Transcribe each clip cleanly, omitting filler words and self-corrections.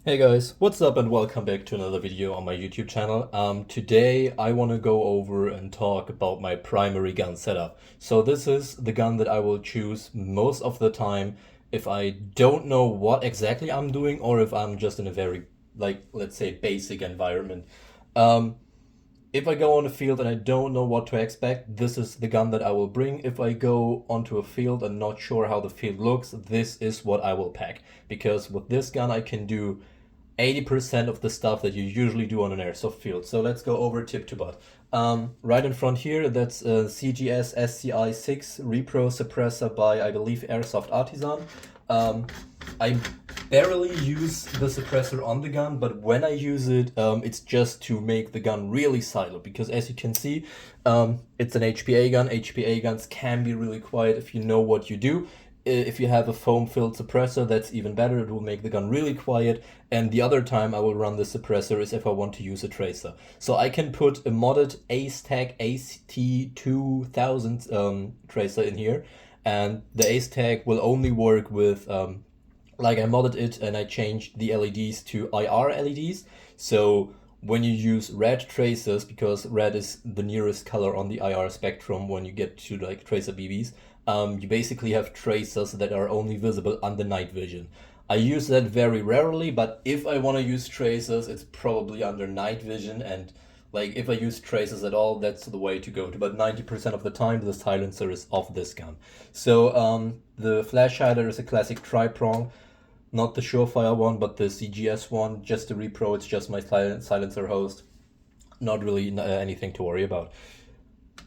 Hey guys, what's up and welcome back to another video on my YouTube channel. Today I want to go over and talk about my primary gun setup. So this is the gun that I will choose most of the time if I don't know what exactly I'm doing or if I'm just in a very, let's say basic environment. Um, if I go on a field and I don't know what to expect, this is the gun that I will bring. If I go onto a field and not sure how the field looks, this is what I will pack. Because with this gun I can do 80% of the stuff that you usually do on an airsoft field. So let's go over tip to butt. Right in front here, that's a CGS SCI 6 Repro suppressor by, I believe, Airsoft Artisan. I barely use the suppressor on the gun, but when I use it, it's just to make the gun really silent, because as you can see, it's an HPA gun. HPA guns can be really quiet if you know what you do. If you have a foam-filled suppressor, that's even better. It will make the gun really quiet. And the other time I will run the suppressor is if I want to use a tracer. So I can put a modded AceTag ACT2000 tracer in here, and the AceTag will only work with like I modded it and I changed the LEDs to IR LEDs. So when you use red tracers, because red is the nearest color on the IR spectrum when you get to like tracer BBs, you basically have tracers that are only visible under night vision. I use that very rarely, but if I want to use tracers, it's probably under night vision, and like if I use tracers at all, that's the way to go to. But 90% of the time, the silencer is off this gun. So the flash hider is a classic tri-prong, not the Surefire one, but the CGS one, just a repro. It's just my silencer host. Not really anything to worry about.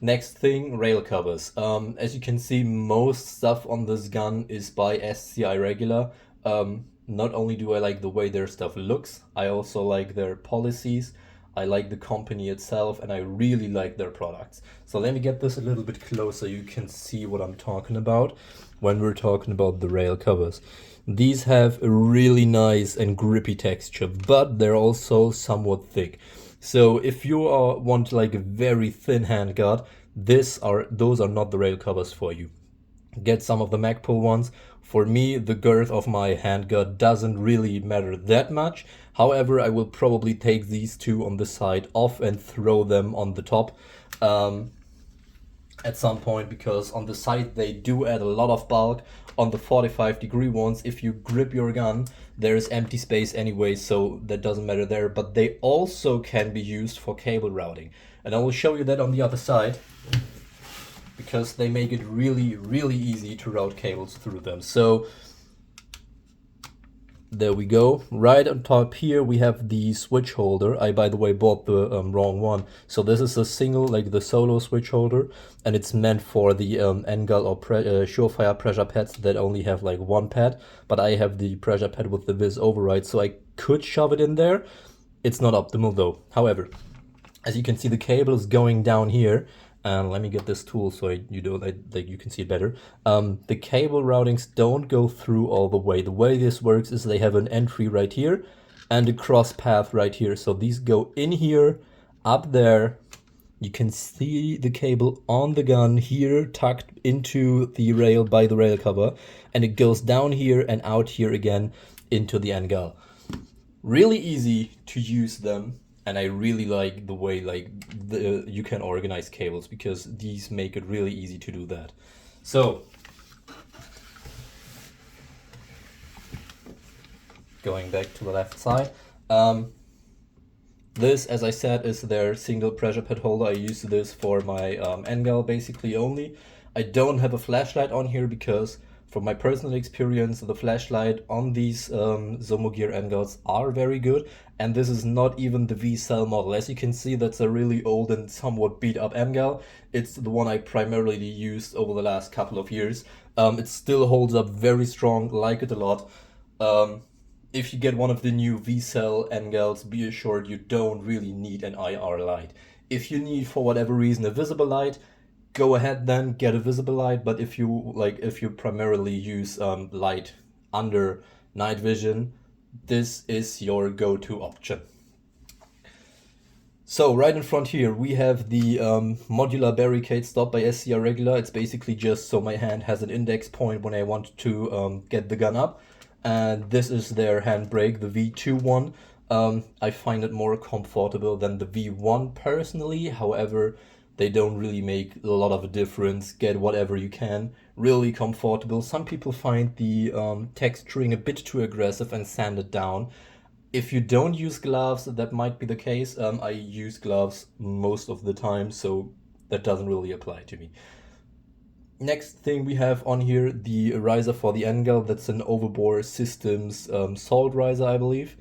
Next thing, rail covers. As you can see, most stuff on this gun is by SCI Regular. Not only do I like the way their stuff looks, I also like their policies. I like the company itself, and I really like their products. So let me get this a little bit closer. You can see what I'm talking about when we're talking about the rail covers. These have a really nice and grippy texture, but they're also somewhat thick. So if you want like a very thin handguard, those are not the rail covers for you. Get some of the Magpul ones. For me, the girth of my handguard doesn't really matter that much. However, I will probably take these two on the side off and throw them on the top at some point, because on the side they do add a lot of bulk. On the 45-degree ones, if you grip your gun, there's empty space anyway, so that doesn't matter there. But they also can be used for cable routing, and I will show you that on the other side, because they make it really, really easy to route cables through them. So there we go. Right on top here we have the switch holder. I, by the way, bought the wrong one. So this is a single, like the solo switch holder, and it's meant for the Handguard or Surefire pressure pads that only have like one pad. But I have the pressure pad with the Viz override, so I could shove it in there. It's not optimal though. However, as you can see, the cable is going down here. And let me get this tool so you can see it better. The cable routings don't go through all the way. The way this works is they have an entry right here and a cross path right here. So these go in here, up there. You can see the cable on the gun here tucked into the rail by the rail cover, and it goes down here and out here again into the Handguard. Really easy to use them. And I really like the way you can organize cables, because these make it really easy to do that. So going back to the left side, this, as I said, is their single pressure pad holder. I use this for my Handguard basically only. I don't have a flashlight on here because, from my personal experience, the flashlight on these Zomogear Handguards are very good, and this is not even the V-Cell model. As you can see, that's a really old and somewhat beat up Handguard. It's the one I primarily used over the last couple of years. It still holds up very strong, like it a lot. If you get one of the new V-Cell Handguards, be assured you don't really need an IR light. If you need, for whatever reason, a visible light, go ahead then, get a visible light. But if you primarily use light under night vision, this is your go-to option. So right in front here we have the modular barricade stop by SCI Regular. It's basically just so my hand has an index point when I want to get the gun up. and this is their handbrake, the V2 one. I find it more comfortable than the V1 personally. However, they don't really make a lot of a difference. Get whatever you can. Really comfortable. Some people find the texturing a bit too aggressive and sand it down. If you don't use gloves, that might be the case. I use gloves most of the time, so that doesn't really apply to me. Next thing we have on here, the riser for the angle. That's an Overbore Systems salt riser, I believe.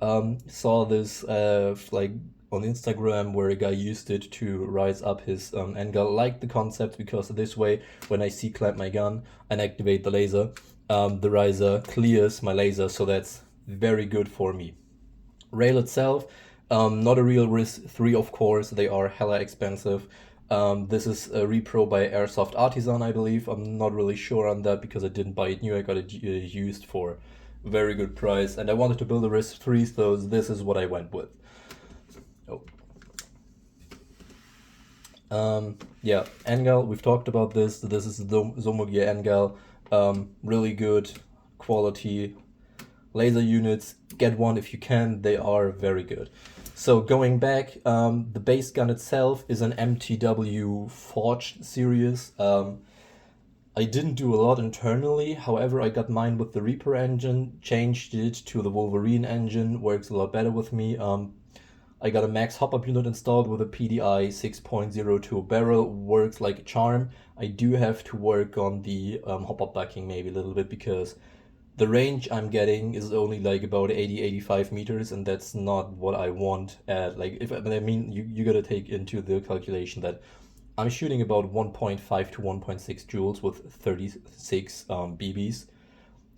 Saw this like on Instagram where a guy used it to rise up his angle. Like the concept because this way, when I C-clamp my gun and activate the laser, the riser clears my laser, so that's very good for me. Rail itself, not a real risk 3, of course. They are hella expensive. This is a repro by Airsoft Artisan, I believe. I'm not really sure on that because I didn't buy it new. I got it used for a very good price, and I wanted to build a risk 3, so this is what I went with. Yeah, Engel, we've talked about this. This is the Zomogear Engel. Really good quality laser units. Get one if you can, they are very good. So going back, the base gun itself is an MTW Forged series. I didn't do a lot internally, however I got mine with the Reaper engine, changed it to the Wolverine engine, works a lot better with me. I got a max hop-up unit installed with a PDI 6.02 barrel, works like a charm. I do have to work on the hop-up backing maybe a little bit because the range I'm getting is only like about 80-85 meters, and that's not what I want at, like, if I mean, you gotta take into the calculation that I'm shooting about 1.5 to 1.6 joules with 36 BBs,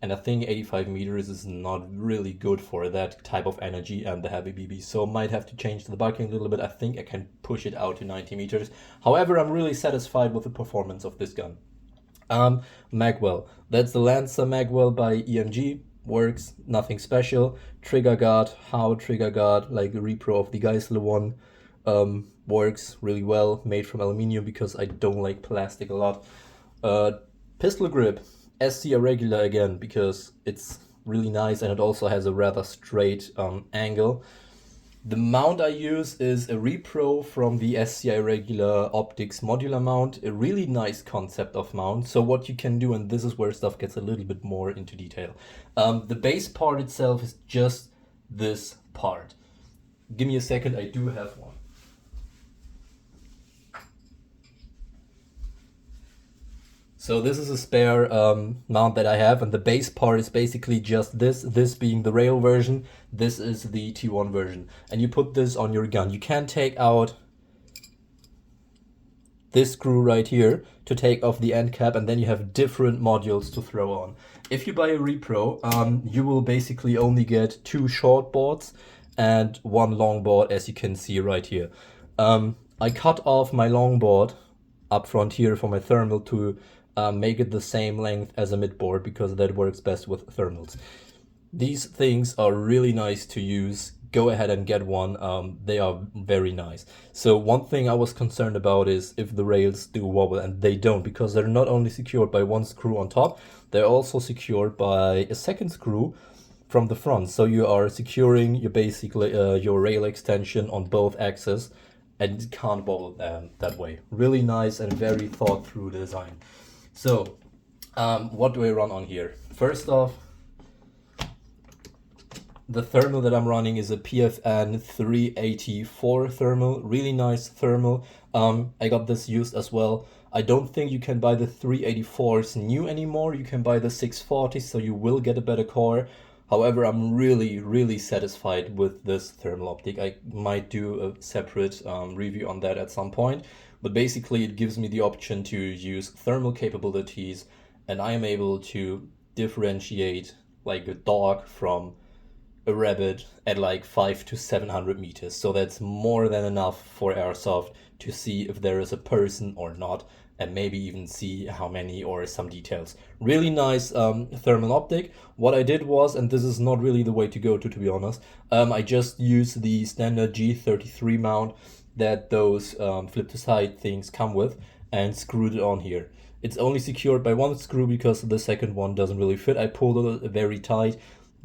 and I think 85 meters is not really good for that type of energy and the heavy BBs, so I might have to change the bucking a little bit. I think I can push it out to 90 meters. However, I'm really satisfied with the performance of this gun. Magwell. That's the Lancer Magwell by EMG. Works, nothing special. Trigger guard, how trigger guard, like a repro of the Geissele one. Works really well, made from aluminium because I don't like plastic a lot. Pistol grip, SC irregular again because it's really nice and it also has a rather straight angle. The mount I use is a repro from the SCI Regular Optics modular mount, a really nice concept of mount. So what you can do, and this is where stuff gets a little bit more into detail. The base part itself is just this part. Give me a second, I do have one. So this is a spare mount that I have, and the base part is basically just this being the rail version, this is the T1 version. And you put this on your gun. You can take out this screw right here to take off the end cap, and then you have different modules to throw on. If you buy a repro, you will basically only get 2 short boards and 1 long board, as you can see right here. I cut off my long board up front here for my thermal to make it the same length as a mid board because that works best with thermals. These things are really nice to use. Go ahead and get one. They are very nice. So one thing I was concerned about is if the rails do wobble, and they don't, because they're not only secured by 1 screw on top, they're also secured by a second screw from the front. So you are securing your basically your rail extension on both axes, and it can't wobble that way. Really nice and very thought through design. So what do I run on here? First off, the thermal that I'm running is a PFN 384 thermal, really nice thermal. I got this used as well. I don't think you can buy the 384s new anymore. You can buy the 640s, so you will get a better core. However, I'm really satisfied with this thermal optic. I might do a separate review on that at some point. But basically it gives me the option to use thermal capabilities, and I am able to differentiate like a dog from a rabbit at like 500 to 700 meters. So that's more than enough for Airsoft to see if there is a person or not, and maybe even see how many or some details. Really nice thermal optic. What I did was, and this is not really the way to go to be honest, I just used the standard G33 mount that those flip to side things come with and screwed it on here. It's only secured by one screw because the second one doesn't really fit. I pulled it very tight.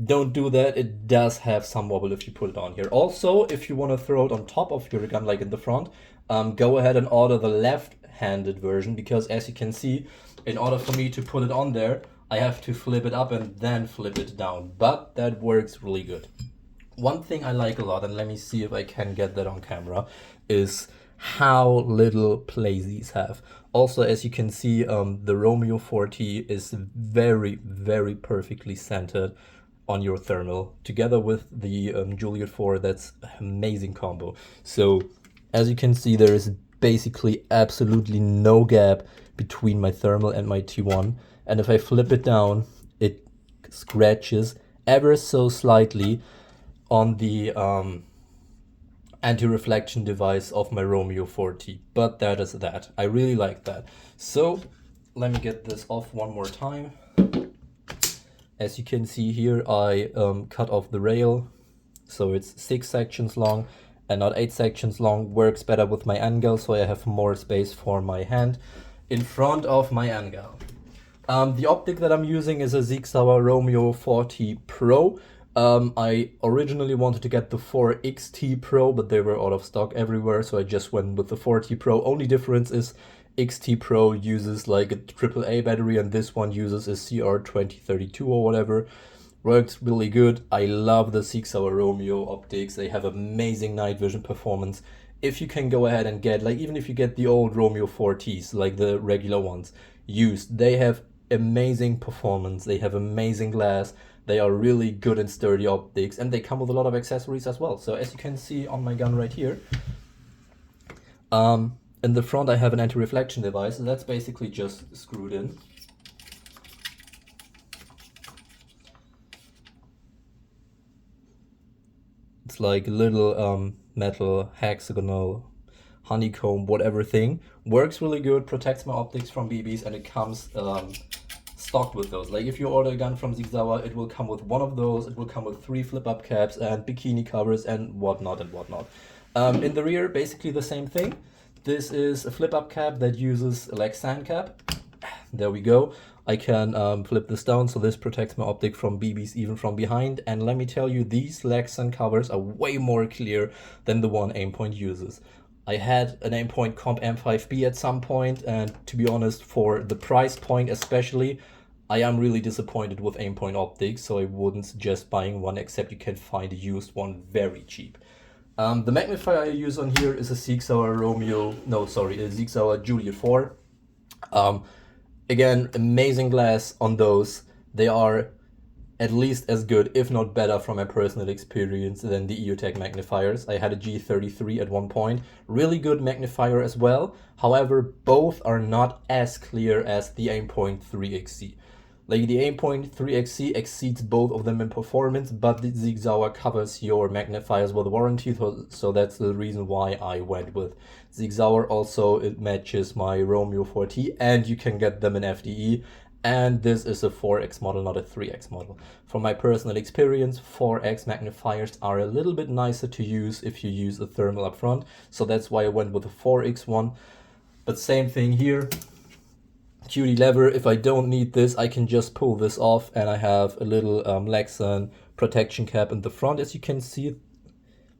Don't do that. It does have some wobble if you put it on here. Also, if you want to throw it on top of your gun, like in the front, go ahead and order the left-handed version, because as you can see, in order for me to put it on there, I have to flip it up and then flip it down. But that works really good. One thing I like a lot, and let me see if I can get that on camera, is how little play these have. Also, as you can see, the Romeo 40 is very, very perfectly centered on your thermal, together with the Juliet 4. That's an amazing combo. So as you can see, there is basically absolutely no gap between my thermal and my T1. And if I flip it down, it scratches ever so slightly on the anti-reflection device of my Romeo 40. But that is that. I really like that. So let me get this off one more time. As you can see here, I cut off the rail, so it's 6 sections long and not 8 sections long. Works better with my angle, so I have more space for my hand in front of my angle. The optic that I'm using is a Sig Sauer Romeo 40 Pro. I originally wanted to get the 4XT Pro, but they were out of stock everywhere, so I just went with the 40 Pro. Only difference is XT Pro uses like a AAA battery and this one uses a CR2032 or whatever. Works really good. I love the Sig Sauer Romeo optics. They have amazing night vision performance. If you can go ahead and get, like, even if you get the old Romeo 40s, like the regular ones used, they have amazing performance. They have amazing glass. They are really good and sturdy optics, and they come with a lot of accessories as well. So as you can see on my gun right here, in the front I have an anti-reflection device, and that's basically just screwed in. It's like a little metal hexagonal honeycomb whatever thing. Works really good, protects my optics from BBs, and it comes stocked with those. Like if you order a gun from Sig Sauer, it will come with one of those. It will come with 3 flip-up caps and bikini covers and whatnot and whatnot. In the rear, basically the same thing. This is a flip-up cap that uses a Lexan cap. There we go. I can flip this down, so this protects my optic from BBs even from behind. And let me tell you, these Lexan covers are way more clear than the one Aimpoint uses. I had an Aimpoint Comp M5B at some point, and to be honest, for the price point especially, I am really disappointed with Aimpoint optics, so I wouldn't suggest buying one, except you can find a used one very cheap. The magnifier I use on here is a Sig Sauer a Sig Sauer Juliet 4. Again, amazing glass on those. They are at least as good, if not better, from my personal experience than the EOTech magnifiers. I had a G33 at one point. Really good magnifier as well. However, both are not as clear as the Aimpoint 3XC. Like the Aimpoint 3XC exceeds both of them in performance, but the Sig Sauer covers your magnifiers with warranty, so that's the reason why I went with Sig Sauer. Also, it matches my Romeo 40, and you can get them in FDE. And this is a 4X model, not a 3X model. From my personal experience, 4X magnifiers are a little bit nicer to use if you use a thermal up front, so that's why I went with a 4X one. But same thing here. Cutie lever. If I don't need this, I can just pull this off, and I have a little Lexan protection cap in the front. As you can see,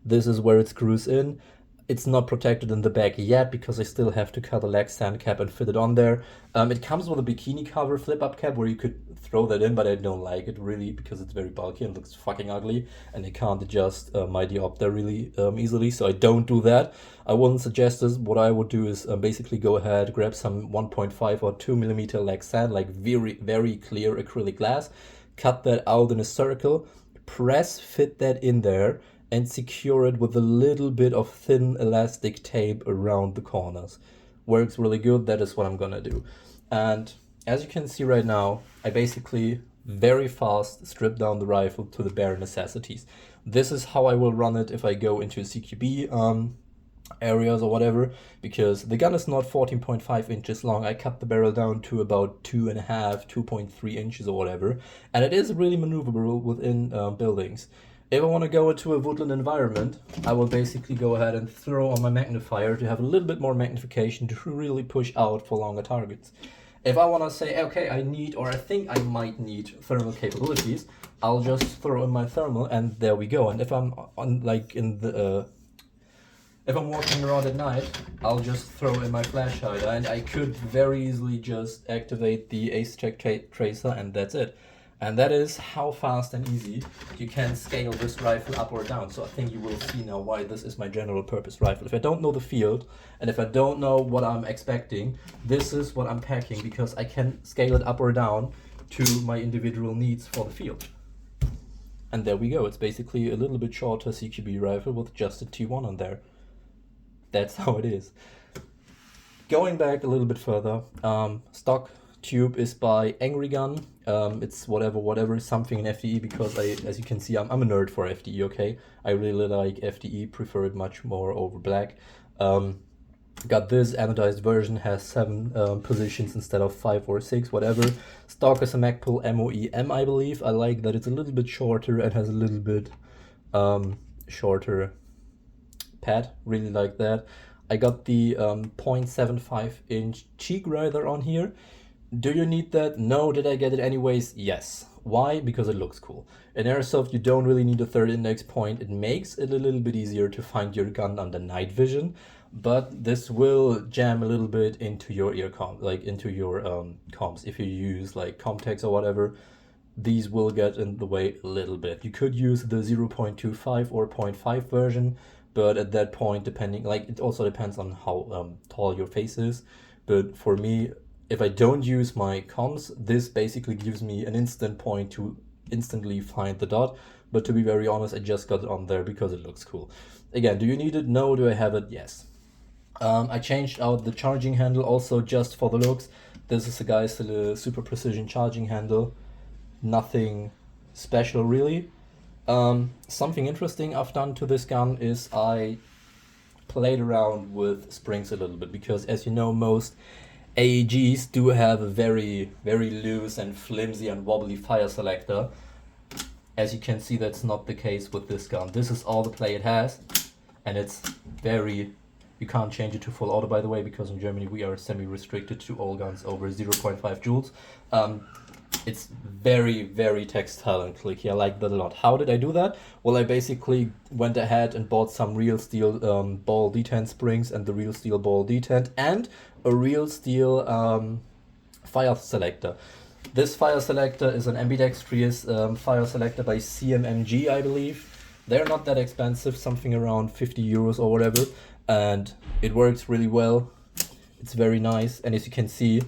this is where it screws in. It's not protected in the back yet because I still have to cut a Lexan cap and fit it on there. It comes with a bikini cover flip-up cap where you could throw that in, but I don't like it really because it's very bulky and looks fucking ugly, and I can't adjust my diopter really easily, so I don't do that. I wouldn't suggest this. What I would do is basically go ahead, grab some 1.5 or 2 millimeter Lexan, like very, very clear acrylic glass, cut that out in a circle, fit that in there, and secure it with a little bit of thin elastic tape around the corners. Works really good. That is what I'm gonna do. And as you can see right now, I basically very fast strip down the rifle to the bare necessities. This is how I will run it if I go into CQB areas or whatever, because the gun is not 14.5 inches long. I cut the barrel down to about 2.5, 2.3 inches or whatever, and it is really maneuverable within buildings. If I want to go into a woodland environment, I will basically go ahead and throw on my magnifier to have a little bit more magnification to really push out for longer targets. If I want to say, okay, I need, or I think I might need thermal capabilities, I'll just throw in my thermal, and there we go. And if I'm on, like, if I'm walking around at night, I'll just throw in my flash hider, and I could very easily just activate the Ace Tech tracer, and that's it. And that is how fast and easy you can scale this rifle up or down. So I think you will see now why this is my general purpose rifle. If I don't know the field, and if I don't know what I'm expecting, this is what I'm packing, because I can scale it up or down to my individual needs for the field. And there we go. It's basically a little bit shorter CQB rifle with just a T1 on there. That's how it is. Going back a little bit further, stock tube is by Angry Gun. It's whatever, something in FDE, because as you can see, I'm a nerd for FDE, okay? I really like FDE, prefer it much more over black. Got this anodized version, has 7 positions instead of 5 or 6, whatever. Stock is a Magpul MOE-M, I believe. I like that it's a little bit shorter and has a little bit shorter pad, really like that. I got the 0.75 inch cheek rider on here. Do you need that? No. Did I get it anyways? Yes. Why? Because it looks cool. In Airsoft, you don't really need a third index point. It makes it a little bit easier to find your gun under night vision, but this will jam a little bit into your ear comp, like into your comps. If you use like Comtex or whatever, these will get in the way a little bit. You could use the 0.25 or 0.5 version, but at that point, depending, like, it also depends on how tall your face is. But for me, if I don't use my comms, this basically gives me an instant point to instantly find the dot. But to be very honest, I just got it on there because it looks cool. Again, do you need it? No. Do I have it? Yes. I changed out the charging handle also just for the looks. This is a guy's super precision charging handle. Nothing special really. Something interesting I've done to this gun is I played around with springs a little bit, because as you know, most AEGs do have a very, very loose and flimsy and wobbly fire selector. As you can see, that's not the case with this gun. This is all the play it has, and it's very... You can't change it to full auto, by the way, because in Germany we are semi-restricted to all guns over 0.5 joules. It's very, very textile and clicky. I like that a lot. How did I do that? Well, I basically went ahead and bought some real steel ball detent springs and the real steel ball detent and a real steel fire selector. This fire selector is an ambidextrous fire selector by CMMG, I believe. They're not that expensive, something around 50 euros or whatever, and it works really well. It's very nice, and as you can see,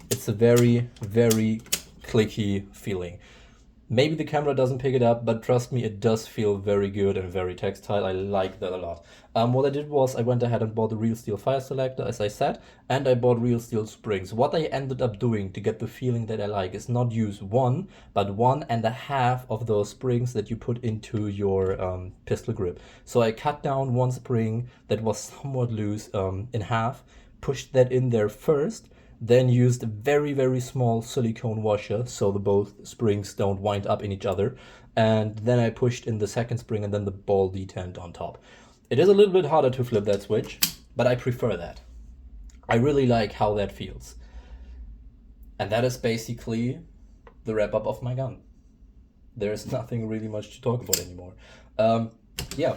it's a very, very clicky feeling. Maybe the camera doesn't pick it up, but trust me, it does feel very good and very textile. I like that a lot. What I did was I went ahead and bought the real steel fire selector, as I said, and I bought real steel springs. What I ended up doing to get the feeling that I like is not use 1, but 1.5 of those springs that you put into your pistol grip. So I cut down one spring that was somewhat loose in half, pushed that in there first, then used a very, very small silicone washer so the both springs don't wind up in each other, and then I pushed in the second spring and then the ball detent on top. It is a little bit harder to flip that switch, but I prefer that. I really like how that feels. And that is basically the wrap up of my gun. There's nothing really much to talk about anymore. Yeah.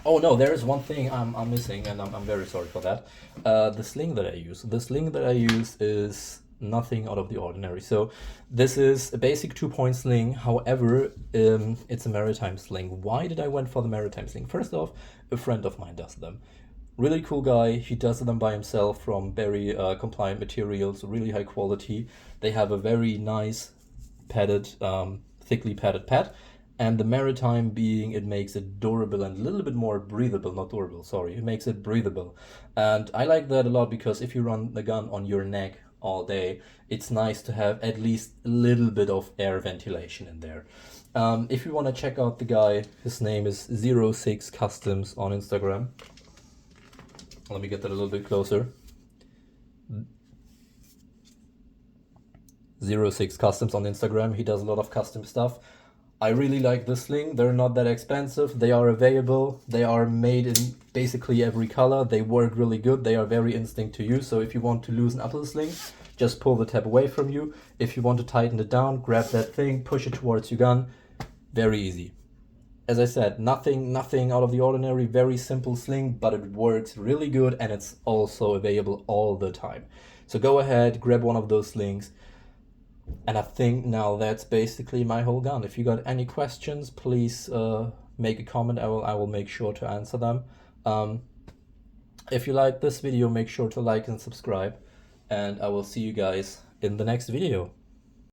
Oh no, there is one thing I'm missing, and I'm very sorry for that. The sling that I use. The sling that I use is nothing out of the ordinary. So this is a basic 2-point sling. However, it's a maritime sling. Why did I went for the maritime sling? First off, a friend of mine does them. Really cool guy. He does them by himself from very compliant materials, really high quality. They have a very nice padded, thickly padded pad. And the maritime being, it makes it durable and a little bit more breathable, not durable, sorry. It makes it breathable. And I like that a lot because if you run the gun on your neck all day, it's nice to have at least a little bit of air ventilation in there. If you want to check out the guy, his name is 06 Customs on Instagram. Let me get that a little bit closer. 06 Customs on Instagram. He does a lot of custom stuff. I really like the sling. They're not that expensive. They are available. They are made in basically every color. They work really good. They are very instinct to use. So if you want to loosen up the sling, just pull the tab away from you. If you want to tighten it down, grab that thing, push it towards your gun. Very easy. As I said, nothing out of the ordinary, very simple sling, but it works really good and it's also available all the time. So go ahead, grab one of those slings. And I think now that's basically my whole gun. If you got any questions, please make a comment. I will make sure to answer them. If you like this video, make sure to like and subscribe. And I will see you guys in the next video.